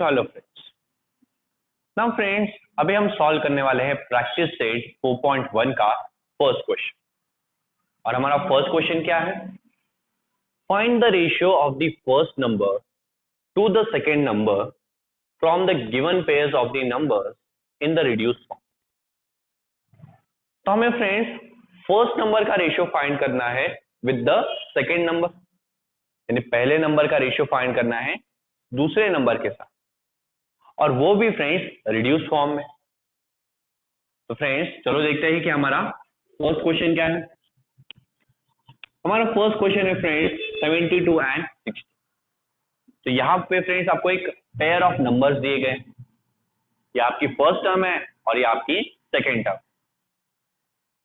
चलो friends, now friends अभी हम सॉल्व करने वाले हैं प्रैक्टिस सेट 4.1 का फर्स्ट क्वेश्चन। और हमारा फर्स्ट क्वेश्चन क्या है? Find the ratio of the first number two the second number from the given pairs of the numbers in the reduced form. तो हमें फ्रेंड्स फर्स्ट नंबर का ratio find करना है with the second number, यानी पहले number का ratio find करना है दूसरे नंबर के साथ, और वो भी फ्रेंड्स रिड्यूस फॉर्म में। तो फ्रेंड्स चलो देखते हैं कि हमारा फर्स्ट क्वेश्चन क्या है। हमारा फर्स्ट क्वेश्चन है फ्रेंड्स 72 एंड 60। तो यहाँ पे फ्रेंड्स आपको एक पेयर ऑफ नंबर्स दिए गए, ये आपकी फर्स्ट टर्म है और ये आपकी सेकेंड टर्म।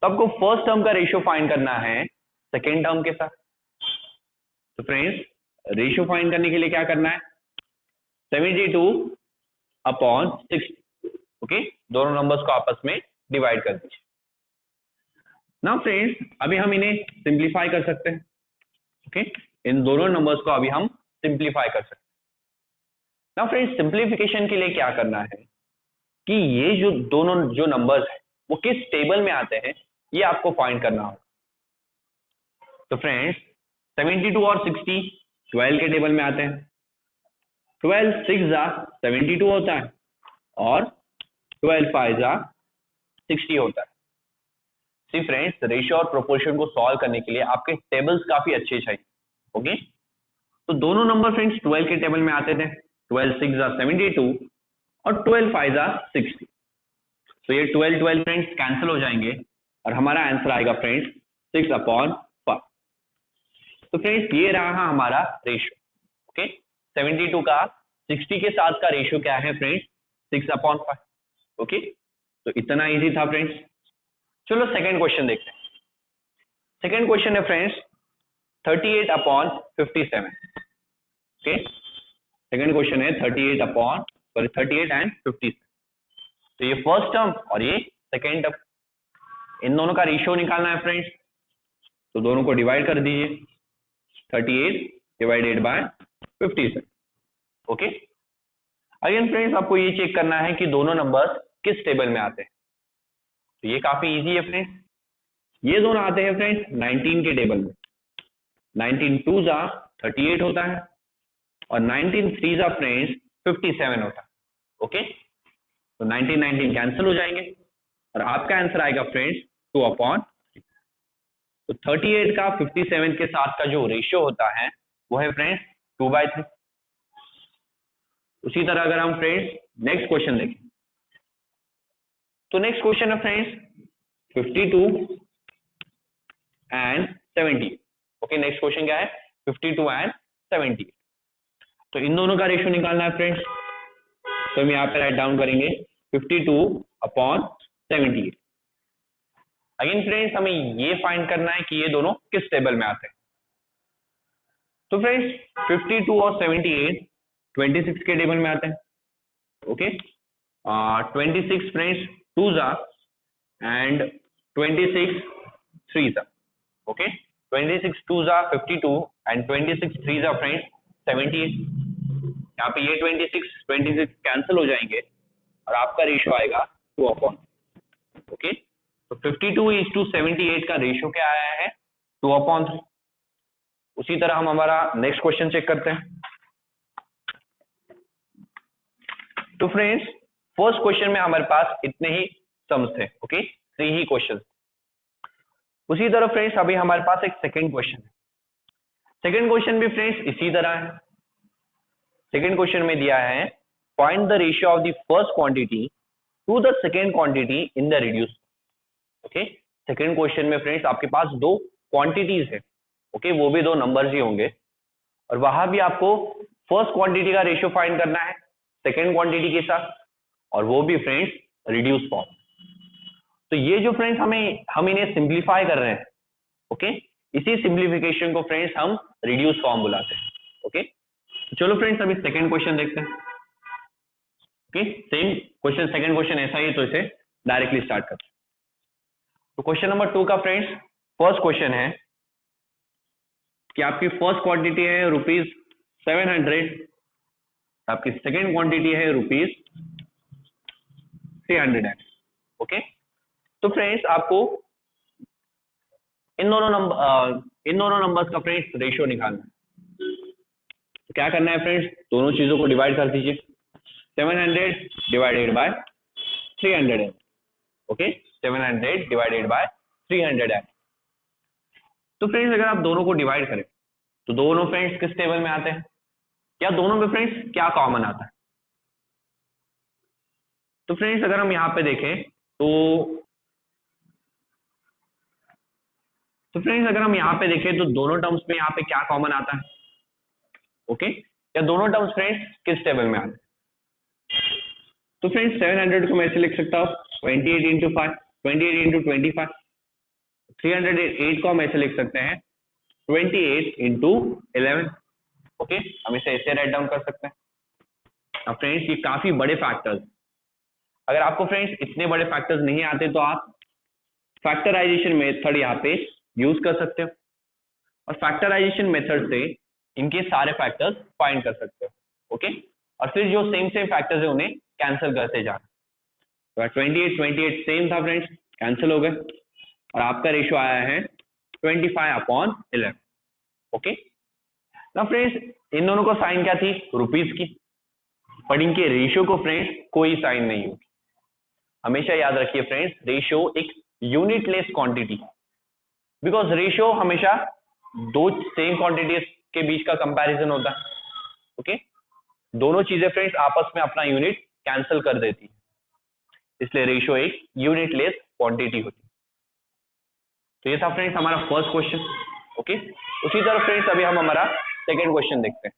तो आपको फर्स्ट टर्म का रेशियो फाइंड करना है सेकेंड टर्म के साथ। तो फ्रेंड्स रेशियो फाइंड करने के लिए क्या करना है? 72 अपॉन 60, ओके, दोनों नंबर्स को आपस में डिवाइड कर दीजिए। ना फ्रेंड्स अभी हम इन्हें सिंप्लीफाई कर सकते हैं, ओके, इन दोनों नंबर्स को अभी हम सिंप्लीफाई कर सकते हैं। ना फ्रेंड्स सिंप्लीफिकेशन के लिए क्या करना है कि ये जो दोनों जो नंबर्स हैं वो किस टेबल में आते हैं ये आपको फाइंड करना होगा। तो फ्रेंड्स 72 और 60 12 के टेबल में आते हैं। 12 6 जा 72 होता है और 12 5 जा 60 होता है। सी फ्रेंड्स रेशियो और प्रोपोर्शन को सॉल्व करने के लिए आपके टेबल्स काफी अच्छे चाहिए, ओके। तो दोनों नंबर फ्रेंड्स 12 के टेबल में आते थे। 12 6 जा 72 और 12 5 जा 60। तो ये 12 12 फ्रेंड्स कैंसिल हो जाएंगे और हमारा आंसर आएगा फ्रेंड्स 6 अपॉन 5। तो फ्रेंड्स ये रहा हमारा रेशियो, ओके। 72 का 60 के साथ का रेशियो क्या है फ्रेंड्स? 6 upon 5, okay. तो इतना इजी था फ्रेंड्स। चलो सेकंड क्वेश्चन देखते हैं। सेकंड क्वेश्चन है friends 38 upon 57, okay. Second question है 38 एंड 57। तो ये फर्स्ट टर्म और ये सेकंड टर्म, इन दोनों का रेशियो निकालना है फ्रेंड्स। तो दोनों को डिवाइड कर दीजिए, 38 divided by 57, okay. Again friends आपको ये चेक करना है कि दोनों नंबर्स किस टेबल में आते हैं। तो ये काफी इजी है फ्रेंड्स, ये दोनों आते हैं फ्रेंड्स 19 के टेबल में। 19 2 जा 38 होता है और 19 3 जा फ्रेंड्स 57 होता है, ओके। तो 19 19 कैंसिल हो जाएंगे और आपका आंसर आएगा फ्रेंड्स 2 अपॉन। तो 38 का 57 के साथ का जो रेशियो होता है वो है फ्रेंड्स 2/3। उसी तरह अगर हम फ्रेंड्स नेक्स्ट क्वेश्चन देखें, तो नेक्स्ट क्वेश्चन है friends 52 and 70, okay. Next question क्या है? 52 एंड 70। तो इन दोनों का रेशियो निकालना है फ्रेंड्स। तो हम यहाँ पे राइट डाउन करेंगे 52 अपॉन 70। अगेन फ्रेंड्स हमें ये फाइंड करना है कि ये दोनों किस टेबल में आते हैं। तो फ्रेंड्स 52 और 78 26 के टेबल में आते हैं, ओके। 26 फ्रेंड्स 2 जा एंड 26 3 जा, ओके। 26 2 जा 52 एंड 26 3 जा फ्रेंड्स 78। यहाँ पे ये 26 कैंसिल हो जाएंगे और आपका रेशियो आएगा 2 अपॉन, ओके। तो 52:78 का रेशियो क्या आया है? 2 अपॉन 3। उसी तरह हम हमारा नेक्स्ट क्वेश्चन चेक करते हैं। तो फ्रेंड्स फर्स्ट क्वेश्चन में हमारे पास इतने ही सम्स थे, ओके, 3 ही क्वेश्चन। उसी तरह फ्रेंड्स अभी हमारे पास एक सेकंड क्वेश्चन है। सेकंड क्वेश्चन भी फ्रेंड्स इसी तरह है। सेकंड क्वेश्चन में दिया है find the ratio of the first quantity to the second quantity in the reduce, okay. Second question में फ्रेंड्स आपके पास दो क्वांटिटीज है, ओके, वो भी दो नंबर्स ही होंगे और वहां भी आपको फर्स्ट क्वांटिटी का रेशियो फाइंड करना है सेकंड क्वांटिटी के साथ, और वो भी फ्रेंड्स रिड्यूस फॉर्म। तो ये जो फ्रेंड्स हम इन्हें सिंप्लीफाई कर रहे हैं, ओके, इसी सिंप्लीफिकेशन को फ्रेंड्स हम रिड्यूस फॉर्म बुलाते हैं, ओके। तो चलो फ्रेंड्स अभी सेकंड क्वेश्चन देखते हैं, okay. Same question, second question ऐसा ही है, तो इसे डायरेक्टली स्टार्ट करते हैं। तो क्वेश्चन नंबर 2 का फ्रेंड्स फर्स्ट क्वेश्चन है कि आपकी फर्स्ट क्वांटिटी है ₹700 आपकी सेकेंड क्वांटिटी है ₹300। ओके, तो फ्रेंड्स आपको इन दोनों नंबर्स का फ्रेंड्स रेशियो निकालना है। तो क्या करना है फ्रेंड्स, दोनों चीजों को डिवाइड कर दीजिए। 700 divided by 300। Okay, 700 divided by 300। तो फ्रेंड्स अगर आप दोनों को डिवाइड करें तो दोनों फ्रेंड्स किस टेबल में आते हैं, या दोनों में फ्रेंड्स क्या कॉमन आता है? तो फ्रेंड्स अगर हम यहाँ पे देखें तो फ्रेंड्स अगर हम यहाँ पे देखें तो दोनों टर्म्स में यहाँ पे क्या कॉमन आता है? ओके, या दोनों टर्म्स फ्रेंड्स किस टेबल में आते हैं? तो फ्रेंड्स 700 को मैं ऐसे लिख सकता हूँ 28 इंटू 5, 28 इंटू 25। 308 को हम ऐसे लिख सकते हैं 28 इंटू 11। ओके, हम इसे ऐसे राइट डाउन कर सकते हैं। अब फ्रेंड्स ये काफी बड़े फैक्टर्स, अगर आपको फ्रेंड्स इतने बड़े फैक्टर्स नहीं आते तो आप फैक्टराइजेशन मेथड यहाँ पे यूज कर सकते हो, और फैक्टराइजेशन मेथड से इनके सारे फैक्टर्स फाइंड कर सकते हो। ओके, और फिर जो सेम फैक्टर्स है उन्हें कैंसिल करते जाना। तो 28 सेम था फ्रेंड्स, कैंसिल हो गए, और आपका रेशियो आया है 25/11। ओके, ना फ्रेंड्स इन दोनों को साइन क्या थी, रुपीज की, पर इनके रेशियो को फ्रेंड्स कोई साइन नहीं होगी। हमेशा याद रखिए फ्रेंड्स, रेशियो एक यूनिटलेस क्वांटिटी, बिकॉज रेशियो हमेशा दो सेम क्वांटिटीज के बीच का कंपैरिजन होता है। ओके, दोनों चीजें फ्रेंड्स आपस में अपना यूनिट कैंसिल कर देती है, इसलिए रेशियो एक यूनिटलेस क्वांटिटी होती है। तो ये था फ्रेंड्स हमारा फर्स्ट क्वेश्चन। ओके, उसी तरह फ्रेंड्स अभी हम हमारा सेकेंड क्वेश्चन देखते हैं।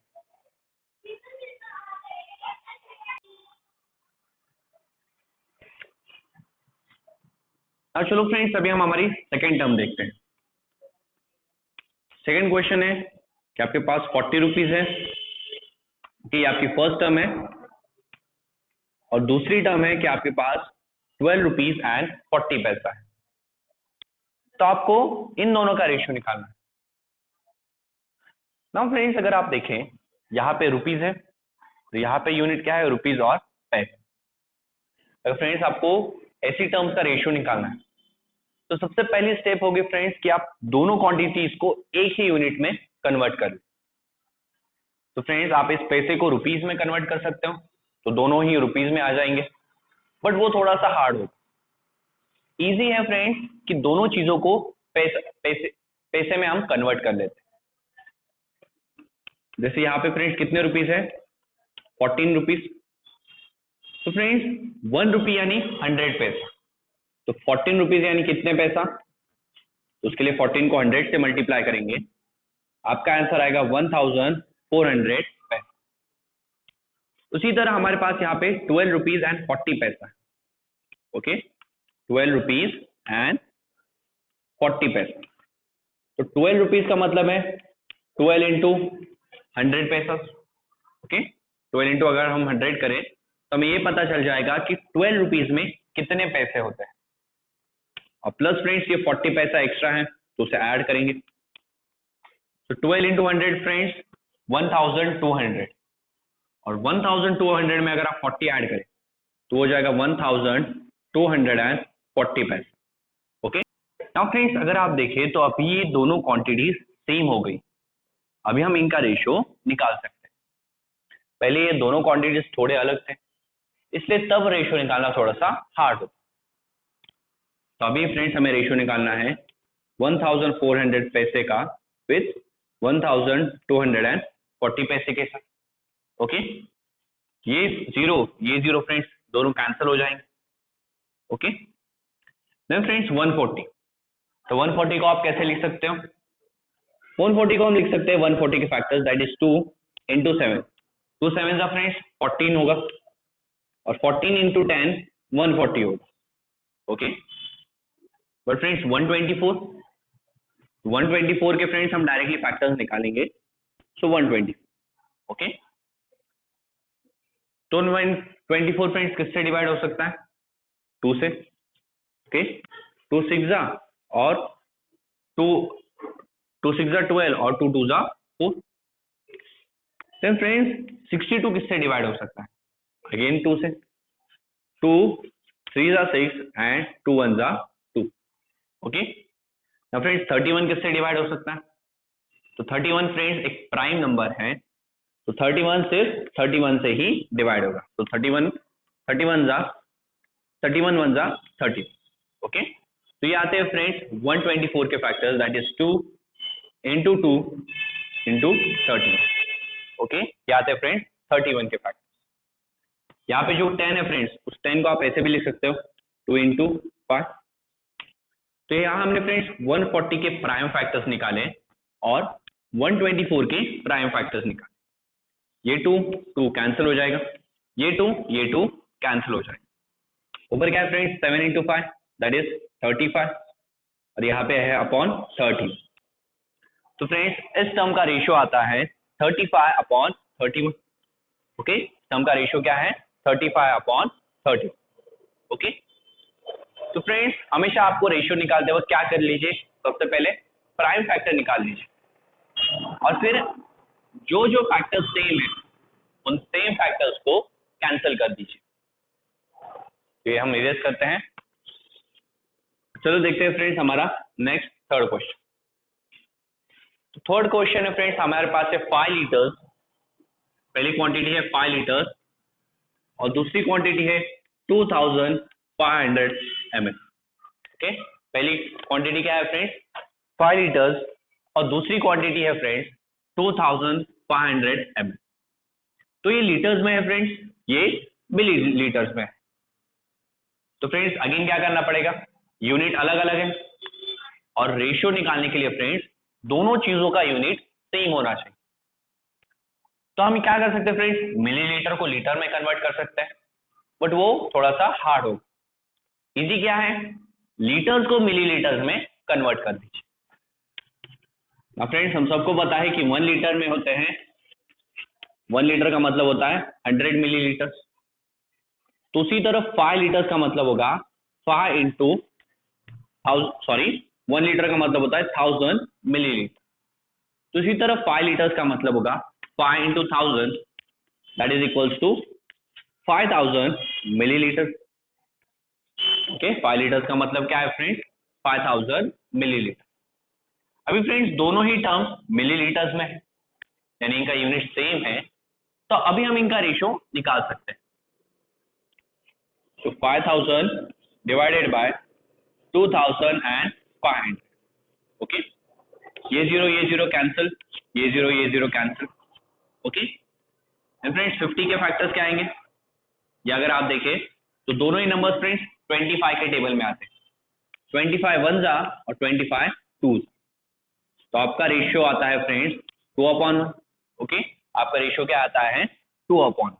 अब चलो फ्रेंड्स अभी हम हमारी सेकेंड टर्म देखते हैं। सेकेंड क्वेश्चन है कि आपके पास 40 रुपीज है, कि आपकी फर्स्ट टर्म है, और दूसरी टर्म है कि आपके पास 12 रुपीज एंड 40 पैसा है। तो आपको इन दोनों का रेशियो निकालना है। नाउ फ्रेंड्स अगर आप देखें यहाँ पे रुपीज है, तो यहाँ पे यूनिट क्या है, रुपीज और पैसे। अगर फ्रेंड्स आपको ऐसी टर्म्स का रेशियो निकालना है तो सबसे पहली स्टेप होगी फ्रेंड्स कि आप दोनों क्वांटिटीज को एक ही यूनिट में कन्वर्ट कर लें। तो फ्रेंड्स आप इस पैसे को रुपीज में कन्वर्ट कर सकते हो, तो दोनों ही रुपीज में आ जाएंगे, बट वो थोड़ा सा हार्ड होगा। इजी है फ्रेंड्स कि दोनों चीजों को पैसे में हम कन्वर्ट कर लेते हैं। जैसे यहाँ पे फ्रेंड्स कितने रुपीज है, 14 रुपीज। तो फ्रेंड्स 1 रुपी यानी 100 पैसा, तो 14 रुपीज यानी कितने पैसा, तो उसके लिए 14 को 100 से मल्टीप्लाई करेंगे, आपका आंसर आएगा 1400 पैसा। उसी तरह हमारे पास यहाँ पे 12 रुपीज एंड 40 पैसा है। ओके, 12 रुपीज एंड 40 पैसा। तो 12 रुपीज का मतलब है 12 इंटू 100 पैसा। ओके, 12 इंटू अगर हम 100 करें तो हमें ये पता चल जाएगा कि 12 रुपीज में कितने पैसे होते हैं, और प्लस फ्रेंड्स ये 40 पैसा एक्स्ट्रा है तो उसे ऐड करेंगे। तो 12 इंटू 100 फ्रेंड्स 1200, और 1200 में अगर आप 40 ऐड करें तो हो जाएगा 1240 पैसा। ओके, नाउ फ्रेंड्स अगर आप देखें तो अभी ये दोनों क्वांटिटीज सेम हो गई, अभी हम इनका रेशियो निकाल सकते हैं। पहले ये दोनों क्वांटिटीज थोड़े अलग थे, इसलिए तब रेशियो निकालना थोड़ा सा हार्ड होता। तो अभी फ्रेंड्स हमें रेशियो निकालना है 1400 पैसे का विथ 1240 पैसे के साथ। ओके, ये जीरो फ्रेंड्स दोनों कैंसिल हो जाएंगे। ओके, देन फ्रेंड्स 140, तो 140 को आप कैसे लिख सकते हो, 140 को हम लिख सकते हैं 140 के फैक्टर्स, दैट इज 2 इंटू 7, 2 7 का फ्रेंड्स 14 होगा, और 14 इंटू 10 140 होगा। ओके, बट फ्रेंड्स 124 के फ्रेंड्स हम डायरेक्टली फैक्टर्स निकालेंगे, सो 120। ओके, तो 124 फ्रेंड्स किससे डिवाइड हो सकता है, 2 से। ओके, 2 6 और 2 6 12 और 2 2 4। तो फ्रेंड्स 62 किससे डिवाइड हो सकता है? अगेन 2 से। 2 3 जा 6 एंड 2 1 जा 2। ओके, now फ्रेंड्स 31 किससे डिवाइड हो सकता है? तो 31 फ्रेंड्स एक प्राइम नंबर है, तो 31 सिर्फ 31 से ही डिवाइड होगा। तो 31 31 जा 31 1 जा 30। ओके, तो ये आते हैं फ्रेंड्स 124 के factors, that is 2 into 2 into 30। Okay, ये आते हैं फ्रेंड्स 31 के फैक्टर्स। यहाँ पे जो 10 है फ्रेंड्स, उस 10 को आप ऐसे भी लिख सकते हो 2 इंटू 5। तो यहाँ हमने फ्रेंड्स 140 के प्राइम फैक्टर्स निकाले और 124 के प्राइम फैक्टर्स निकाले। ये 2 कैंसिल हो जाएगा, ये 2 कैंसिल हो जाएगा। ऊपर क्या है फ्रेंड्स 7 इंटू 5 दैट इज 35 और यहाँ पे है अपॉन 30। तो फ्रेंड्स इस टर्म का रेशियो आता है 35 अपॉन 31। ओके, टर्म का रेशियो क्या है? 35 अपॉन 30। ओके, तो फ्रेंड्स हमेशा आपको रेशियो निकालते वक्त क्या कर लीजिए, सबसे पहले प्राइम फैक्टर निकाल लीजिए और फिर जो जो फैक्टर्स सेम है उन सेम फैक्टर्स को कैंसिल कर दीजिए। तो ये हम इरेज करते हैं। चलो देखते हैं फ्रेंड्स हमारा नेक्स्ट थर्ड क्वेश्चन। तो थर्ड क्वेश्चन है फ्रेंड्स हमारे पास है 5 लीटर्स। पहली क्वांटिटी है 5 लीटर्स और दूसरी क्वांटिटी है 2500 ml। ओके, पहली क्वांटिटी क्या है फ्रेंड्स 5 लीटर्स और दूसरी क्वांटिटी है फ्रेंड्स 2500 ml। तो ये लीटर्स में है फ्रेंड्स, ये मिली लीटर्स में है। तो फ्रेंड्स अगेन क्या करना पड़ेगा, यूनिट अलग अलग है और रेशियो निकालने के लिए फ्रेंड्स दोनों चीजों का यूनिट सेम होना चाहिए। तो हम क्या कर सकते हैं फ्रेंड्स, मिलीलीटर को लीटर में कन्वर्ट कर सकते हैं, बट वो थोड़ा सा हार्ड होगा। इजी क्या है, लीटर्स को मिलीलीटर्स में कन्वर्ट कर दीजिए। अब फ्रेंड्स हम सबको पता है कि 1 लीटर में होते हैं, 1 लीटर का मतलब होता है 100 मिलीलीटर। तो उसी तरह 5 लीटर्स का मतलब होगा 5 इंटू 1 लीटर का मतलब होता है 1000 मिलीलीटर। तो इसी तरह 5 लीटर्स का मतलब होगा 5 into 1000 that is equals to 5000 millilitre. Okay, 5 litres का मतलब क्या है फ्रेंड्स 5000 मिलीलीटर। अभी फ्रेंड्स दोनों ही टर्म्स मिलीलीटर्स में है, यानी इनका यूनिट सेम है, तो अभी हम इनका रेशियो निकाल सकते हैं। तो 5000 डिवाइडेड बाय 2500। ओके, ये जीरो कैंसिल, ये जीरो कैंसिल। ओके, फ्रेंड्स 50 के फैक्टर्स क्या आएंगे, या अगर आप देखें तो दोनों ही नंबर्स फ्रेंड्स 25 के टेबल में आते हैं। 25 वन जा और 25 टू, तो आपका रेशियो आता है फ्रेंड्स 2/1। ओके, आपका रेशियो क्या आता है 2/1।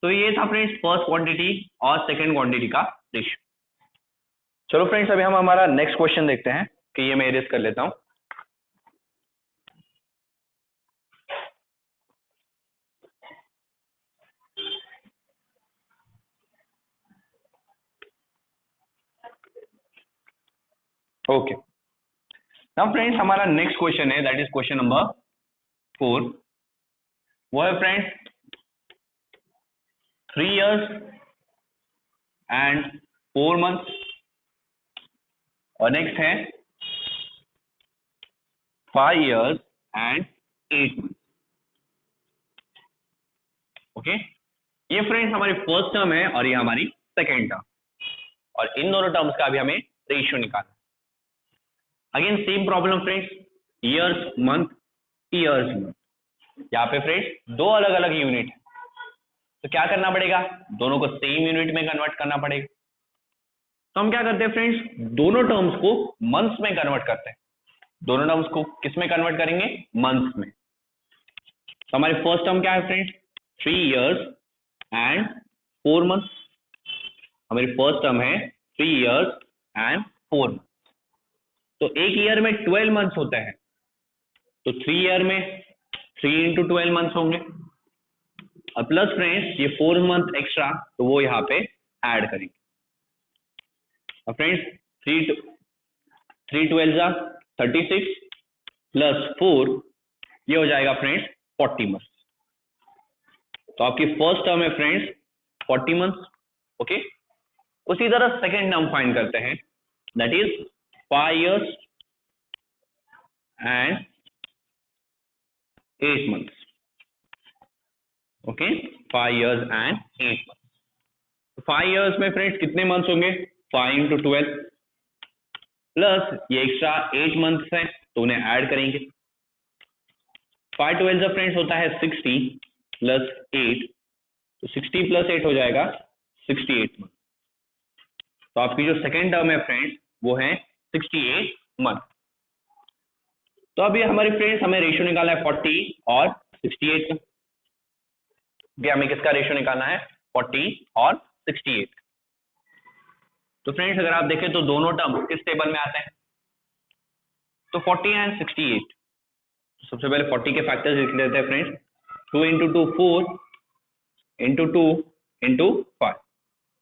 तो ये था फ्रेंड्स फर्स्ट क्वांटिटी और सेकंड क्वांटिटी का रेशियो। चलो फ्रेंड्स अभी हम हमारा नेक्स्ट क्वेश्चन देखते हैं, कि ये मैं इरेज कर लेता हूं। ओके, नाउ फ्रेंड्स हमारा नेक्स्ट क्वेश्चन है, दैट इज क्वेश्चन नंबर 4। वो है फ्रेंड्स 3 years एंड 4 months और नेक्स्ट है 5 years एंड 8 months। ओके, ये फ्रेंड्स हमारी फर्स्ट टर्म है और ये हमारी सेकेंड टर्म, और इन दोनों टर्म्स का भी हमें रेशियो निकालना। Again same problem friends, years month, years month. यहाँ पे फ्रेंड्स दो अलग अलग यूनिट है, तो क्या करना पड़ेगा, दोनों को सेम यूनिट में कन्वर्ट करना पड़ेगा। तो हम क्या करते हैं फ्रेंड्स, दोनों टर्म्स को मंथ्स में कन्वर्ट करते हैं। दोनों टर्म्स को किस में कन्वर्ट करेंगे, मंथ्स में। तो हमारी फर्स्ट टर्म क्या है फ्रेंड्स 3 years एंड 4 months। हमारी फर्स्ट टर्म है 3 years एंड 4 months। तो एक ईयर में 12 मंथ्स होते हैं, तो 3 ईयर में 3 इंटू 12 मंथ्स होंगे, और प्लस फ्रेंड्स ये 4 मंथ एक्स्ट्रा, तो वो यहाँ पे ऐड करेंगे। और फ्रेंड्स 3 12 जा 36 प्लस 4, ये हो जाएगा फ्रेंड्स 40 मंथ्स। तो आपकी फर्स्ट टर्म है फ्रेंड्स 40 मंथ्स, ओके। उसी तरह सेकेंड टर्म फाइंड करते हैं, that is 5 years and 8 months, okay. 5 years and 8 months। 5 years में फ्रेंड्स कितने मंथ्स होंगे, 5 into 12 प्लस ये एक्स्ट्रा 8 मंथ्स है तो उन्हें ऐड करेंगे। 5 12 फ्रेंड्स होता है 60 प्लस 8, तो 60 प्लस 8 हो जाएगा 68 मंथ। तो आपकी जो सेकेंड टर्म है फ्रेंड्स वो है 68 मंथ। तो अभी हमारे फ्रेंड्स हमें रेशियो निकाला है 40 और 68 का। भी हमें किसका रेशियो निकालना है, 40 और 68। तो फ्रेंड्स अगर आप देखें तो दोनों टर्म किस टेबल में आते हैं, तो 40 एंड 68। सबसे पहले 40 के फैक्टर्स लिख लेते हैं friends, 2 into 2 4 into 2 into 5।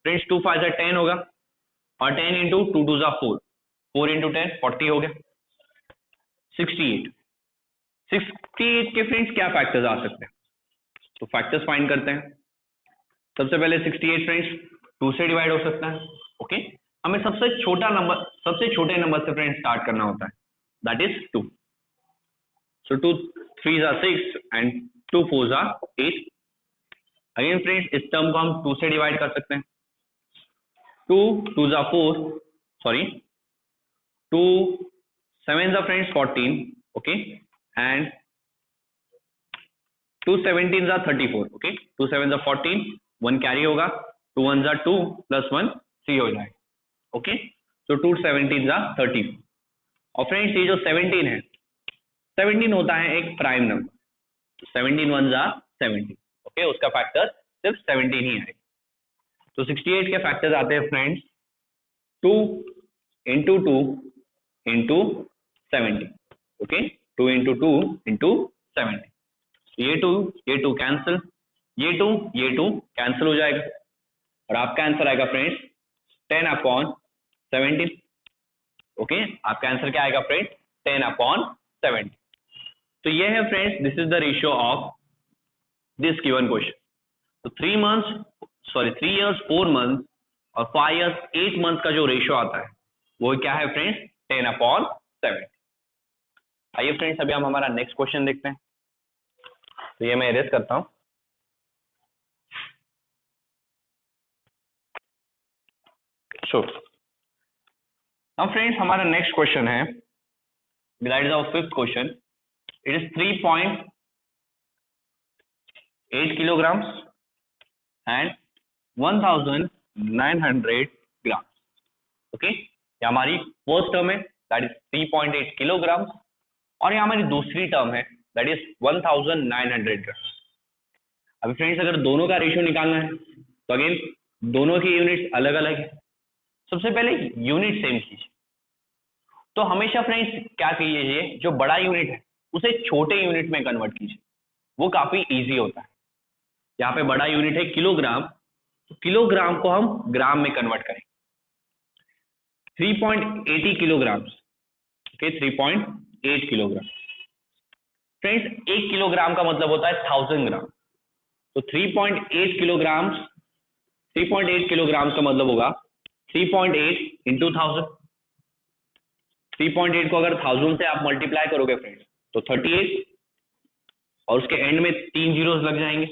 Friends 2 5 से 10 होगा और 10 into 2 2 जा 4, 4 into 10 40 हो गया। 68 के फ्रेंड्स क्या फैक्टर्स आ सकते हैं, तो फैक्टर्स फाइंड करते हैं। सबसे पहले 68 फ्रेंड्स 2 से डिवाइड हो सकता है, ओके। हमें सबसे छोटा नंबर, सबसे छोटे नंबर से फ्रेंड्स स्टार्ट करना होता है, that is 2। So 2 3s are 6 and 2 4s are 8। Again friends इस टर्म को हम 2 से डिवाइड कर सकते हैं, 2 2s are 4, sorry 2 7s are friends 14, okay, and 2 17s are 34, okay. 2 7s are 14, 1 carry होगा, 2 1s are 2 प्लस 1 3 हो जाएगा, ओके। तो 2 17s are 34। और फ्रेंड्स ये जो 17 है, 17 होता है एक प्राइम नंबर, तो 17 1s are 17, ओके। उसका फैक्टर सिर्फ 17 ही आएगा। तो 68 के फैक्टर्स आते हैं friends 2 into 2 into 17, okay. 2 into 2 into 17। ये 2 कैंसिल, ये 2 कैंसिल हो जाएगा और आपका आंसर आएगा फ्रेंड्स 10/17, ओके। आपका आंसर क्या आएगा फ्रेंड्स, 10/17। तो ये है friends, this is the ratio of this given question. तो 3 years 4 months और 5 years 8 months का जो रेशियो आता है वो क्या है फ्रेंड्स, 10/7। आइए फ्रेंड्स अभी हम हमारा नेक्स्ट क्वेश्चन देखते हैं। तो ये मैं इरेज करता हूं। अब फ्रेंड्स हमारा नेक्स्ट क्वेश्चन है, that is our fifth question. It is 3.8 kilograms and 1900 grams, okay. ये हमारी फर्स्ट टर्म है, दैट इज 3.8 kilograms, और ये हमारी दूसरी टर्म है, दैट इज 1900 grams। अभी फ्रेंड्स अगर दोनों का रेशियो निकालना है तो अगेन दोनों की यूनिट्स अलग अलग है। सबसे पहले यूनिट सेम कीजिए। तो हमेशा फ्रेंड्स क्या कीजिए, जो बड़ा यूनिट है उसे छोटे यूनिट में कन्वर्ट कीजिए, वो काफी इजी होता है। यहाँ पे बड़ा यूनिट है किलोग्राम, तो किलोग्राम को हम ग्राम में कन्वर्ट करें। 3.80 kilograms, okay, 3.8 kilogram. Friends 1 kilogram का मतलब होता है 1000 ग्राम, तो 3.8 kilograms, 3.8 kilograms का मतलब होगा 3.8 into 1000। 3.8 को अगर 1000 से आप मल्टीप्लाई करोगे फ्रेंड्स तो 38, और उसके एंड में 3 जीरोस लग जाएंगे।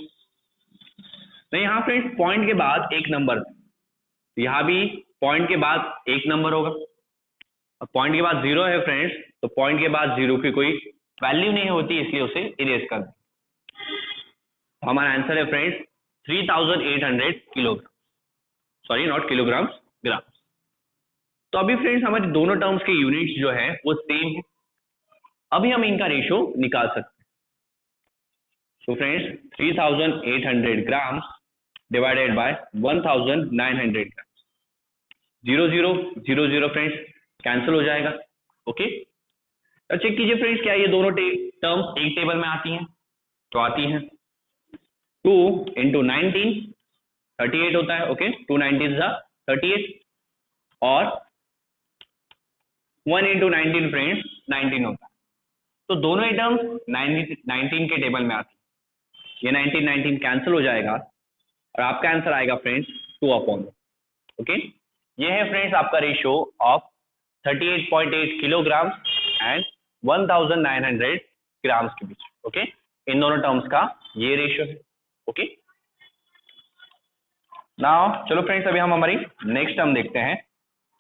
तो यहाँ फ्रेंड्स पॉइंट के बाद एक नंबर, तो यहाँ भी पॉइंट के बाद एक नंबर होगा। अब पॉइंट के बाद 0 है फ्रेंड्स, तो पॉइंट के बाद 0 की कोई वैल्यू नहीं होती, इसलिए उसे इरेज कर दें। तो हमारा आंसर है friends 3800 kilogram, sorry not kilograms, grams. तो अभी फ्रेंड्स हमारी दोनों टर्म्स के यूनिट्स जो है वो सेम है। अभी हम इनका रेशियो निकाल सकते हैं। तो friends 3800 grams divided by 1900 grams, 0 0 0 0 friends cancel हो जाएगा, ओके। अब चेक कीजिए फ्रेंड्स क्या ये दोनों टर्म्स एक टेबल में आती हैं, तो आती हैं। 2 into 19 38 होता है, ओके। 2 19s are 38 और 1 into 19 फ्रेंड्स 19 होता है। तो दोनों ही टर्म्स 19 के टेबल में आती है। ये 19 कैंसिल हो जाएगा और आपका आंसर आएगा फ्रेंड्स 2/। ओके, ये है फ्रेंड्स आपका ratio of 38.8 kilogram and 1900 grams के बीच। ओके, इन दोनों टर्म्स का ये रेशियो है। ओके, नाउ चलो फ्रेंड्स अभी हम हमारी नेक्स्ट टर्म देखते हैं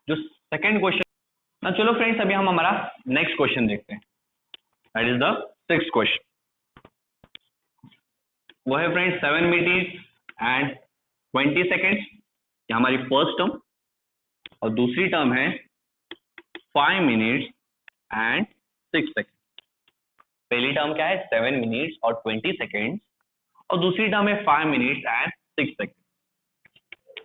जो सेकंड क्वेश्चन। ना चलो फ्रेंड्स अभी हम हमारा नेक्स्ट क्वेश्चन देखते हैं, that is the sixth question. वो है फ्रेंड्स 7 मिनट एंड 20 सेकेंड्स, ये हमारी फर्स्ट टर्म, और दूसरी टर्म है 5 मिनट्स एंड 6 सेकेंड। पहली टर्म क्या है 7 मिनट्स और 20 सेकेंड्स, और दूसरी टर्म है 5 minutes and 6 second.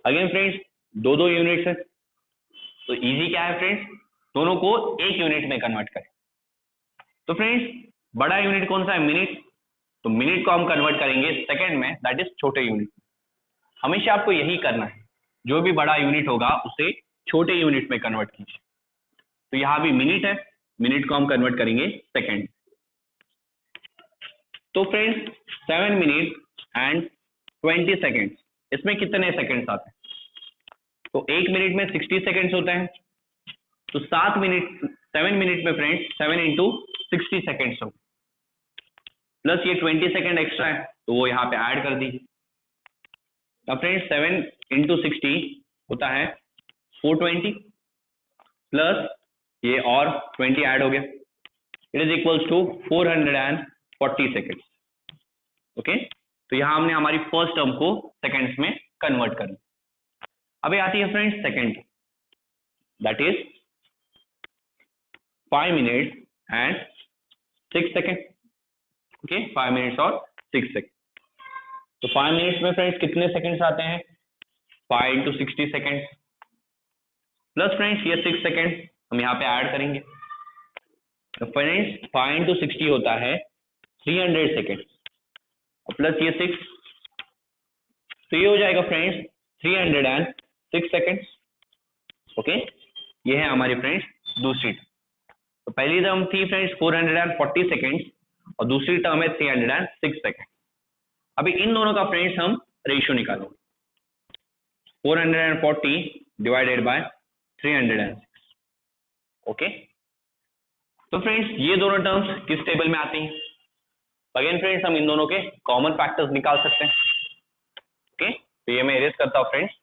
Again friends दो दो यूनिट्स है, तो इजी क्या है फ्रेंड्स, दोनों को एक यूनिट में कन्वर्ट करें। तो फ्रेंड्स बड़ा यूनिट कौन सा है, मिनट, तो मिनट को हम कन्वर्ट करेंगे सेकंड में, दैट इज छोटे यूनिट। हमेशा आपको यही करना है, जो भी बड़ा यूनिट होगा उसे छोटे यूनिट में कन्वर्ट कीजिए। तो यहाँ भी मिनट है, मिनट को हम कन्वर्ट करेंगे सेकंड। तो फ्रेंड्स 7 मिनट एंड 20 सेकेंड्स, इसमें कितने सेकेंड्स आते हैं, तो एक मिनट में 60 सेकेंड्स होते हैं, तो 7 मिनट में फ्रेंड्स 7 इंटू 60 सेकेंड्स हो, प्लस ये 20 सेकेंड एक्स्ट्रा है तो वो यहाँ पे ऐड कर दीजिए। अब फ्रेंड्स 7 इंटू 60 होता है 420, प्लस ये और 20 ऐड हो गया, it is equals to 440 seconds. Okay, तो यहाँ हमने हमारी फर्स्ट टर्म को सेकेंड्स में कन्वर्ट कर लिया। अभी आती है friends second, that is 5 minutes and 6 second. Okay, 5 minutes और 6 सेकेंड। तो 5 मिनट्स में फ्रेंड्स कितने सेकेंड्स आते हैं, 5 इंटू 60 सेकेंड, प्लस फ्रेंड्स ये 6 सेकेंड हम यहाँ पे ऐड करेंगे। तो फ्रेंड्स 5 इंटू 60 होता है 300 सेकेंड, प्लस ये 6, तो ये हो जाएगा फ्रेंड्स 306 सेकेंड। ओके, ये है हमारी फ्रेंड्स दूसरी टर्म। तो पहली टर्म थी फ्रेंड्स 440 सेकेंड्स और दूसरी टर्म है 306 सेकेंड। अभी इन दोनों का फ्रेंड्स हम रेशियो निकालेंगे, 440 डिवाइडेड बाय 306। ओके, तो फ्रेंड्स ये दोनों टर्म्स किस टेबल में आती हैं, अगेन फ्रेंड्स हम इन दोनों के कॉमन फैक्टर्स निकाल सकते हैं। ओके, तो ये मैं इरेज करता हूं फ्रेंड्स।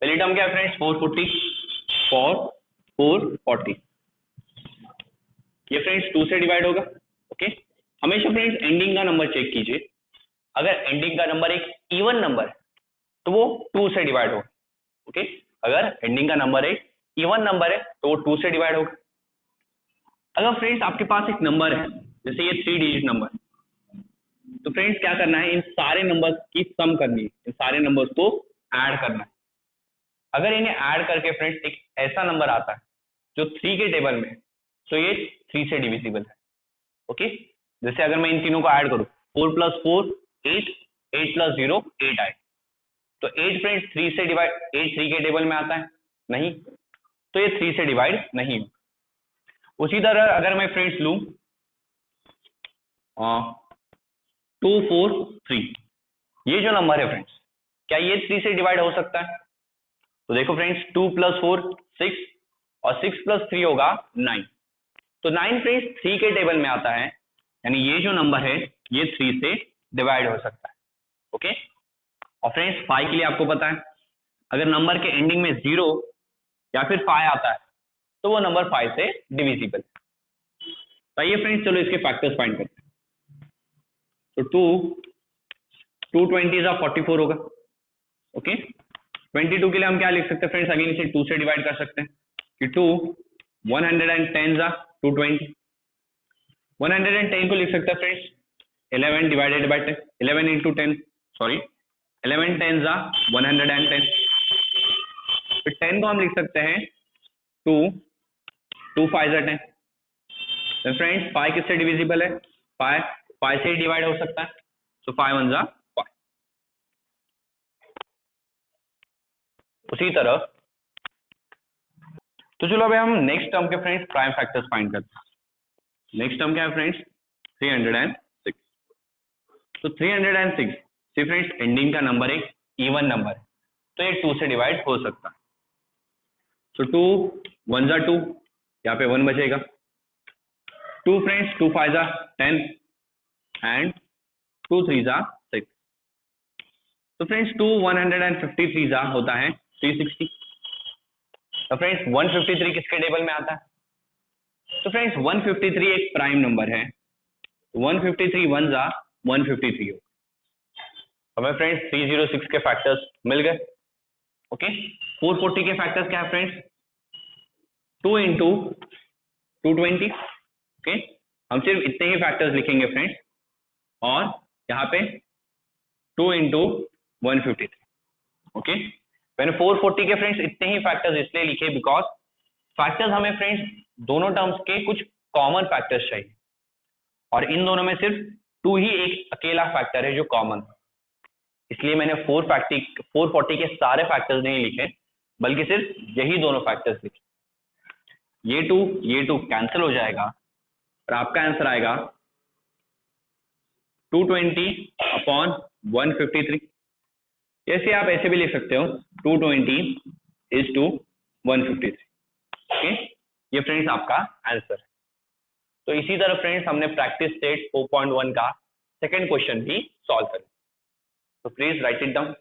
पहली टर्म क्या है फ्रेंड्स 440, ये फ्रेंड्स 2 से डिवाइड होगा। ओके, हमेशा फ्रेंड्स एंडिंग का नंबर चेक कीजिए, अगर एंडिंग का नंबर एक इवन नंबर है तो वो 2 से डिवाइड होगा। ओके, अगर एंडिंग का नंबर एक इवन नंबर है तो वो 2 से डिवाइड होगा। अगर फ्रेंड्स आपके पास एक नंबर है, जैसे ये 3 डिजिट नंबर, तो फ्रेंड्स क्या करना है, इन सारे नंबर्स की सम करनी है, इन सारे नंबर्स को ऐड करना है। अगर इन्हें ऐड करके फ्रेंड्स एक ऐसा नंबर आता है जो 3 के टेबल में है, तो ये 3 से डिविजिबल है। ओके, जैसे अगर मैं इन तीनों को ऐड करूं, 4 + 4 8, 8 + 0 8 आए, तो 8 फ्रेंड्स 3 से डिवाइड, 8 3 के टेबल में आता है नहीं, तो ये 3 से डिवाइड नहीं होगा। उसी तरह अगर मैं फ्रेंड्स लूं 2 4 3, ये जो नंबर है फ्रेंड्स, क्या ये 3 से डिवाइड हो सकता है, तो देखो फ्रेंड्स 2 + 4 6 और 6 + 3 होगा 9, तो 9 फ्रेंड्स 3 के टेबल में आता है, यानी ये जो नंबर है ये 3 से डिवाइड हो सकता है। ओके, और फ्रेंड्स 5 के लिए आपको पता है, अगर नंबर के एंडिंग में 0 या फिर 5 आता है तो वो नंबर 5 से डिविजिबल है। तो आइए फ्रेंड्स चलो इसके फैक्टर्स फाइंड करते हैं। तो 2 20 = 44 होगा। ओके, 22 के लिए हम क्या लिख सकते हैं फ्रेंड्स, अगेन इसे 2 से डिवाइड कर सकते हैं कि 2 110 = 220, 110 को लिख सकते हैं friends 11 divided by 10, 11 into 10, sorry 11 10 = 110, फिर 10 को हम लिख सकते हैं 2 2 5 = 10, तो फ्रेंड्स 5 किससे डिविजिबल है, 5 से डिवाइड हो सकता है, तो 5 1 = 5। उसी तरह तो चलो अभी हम नेक्स्ट टर्म के फ्रेंड्स प्राइम फैक्टर्स फाइंड करते हैं। नेक्स्ट टर्म क्या है फ्रेंड्स? 306। तो 306 सी फ्रेंड्स एंडिंग का नंबर एक इवन नंबर है, तो ये 2 से डिवाइड हो सकता है। तो 2 1 जा 2, यहाँ पे 1 बचेगा। 2 फ्रेंड्स 2 5 जा 10 एंड 2 3 जा 6। तो फ्रेंड्स 2 153 जा होता है 360। तो फ्रेंड्स 153 किसके टेबल में आता है? तो फ्रेंड्स 153 एक प्राइम नंबर है। 153 1 जा 153 हो। हमें फ्रेंड्स 306 के फैक्टर्स मिल गए। ओके, 440 के फैक्टर्स क्या है फ्रेंड्स? 2 इंटू 220। ओके, हम सिर्फ इतने ही फैक्टर्स लिखेंगे फ्रेंड्स, और यहाँ पे 2 इंटू 153। ओके, मैंने 440 के फ्रेंड्स इतने ही फैक्टर्स इसलिए लिखे बिकॉज फैक्टर्स हमें फ्रेंड्स दोनों टर्म्स के कुछ कॉमन फैक्टर्स चाहिए, और इन दोनों में सिर्फ 2 ही एक अकेला फैक्टर है जो कॉमन, इसलिए मैंने 440 के सारे फैक्टर्स नहीं लिखे, बल्कि सिर्फ यही दोनों फैक्टर्स लिखे। ये 2 कैंसिल हो जाएगा और आपका आंसर आएगा 220 अपॉन 153। जैसे आप ऐसे भी लिख सकते हो 220 इज टू 153। ओके, ये फ्रेंड्स आपका आंसर है। तो इसी तरह फ्रेंड्स हमने प्रैक्टिस सेट 4.1 का सेकंड क्वेश्चन भी सॉल्व कर। तो प्लीज राइट इट डाउन।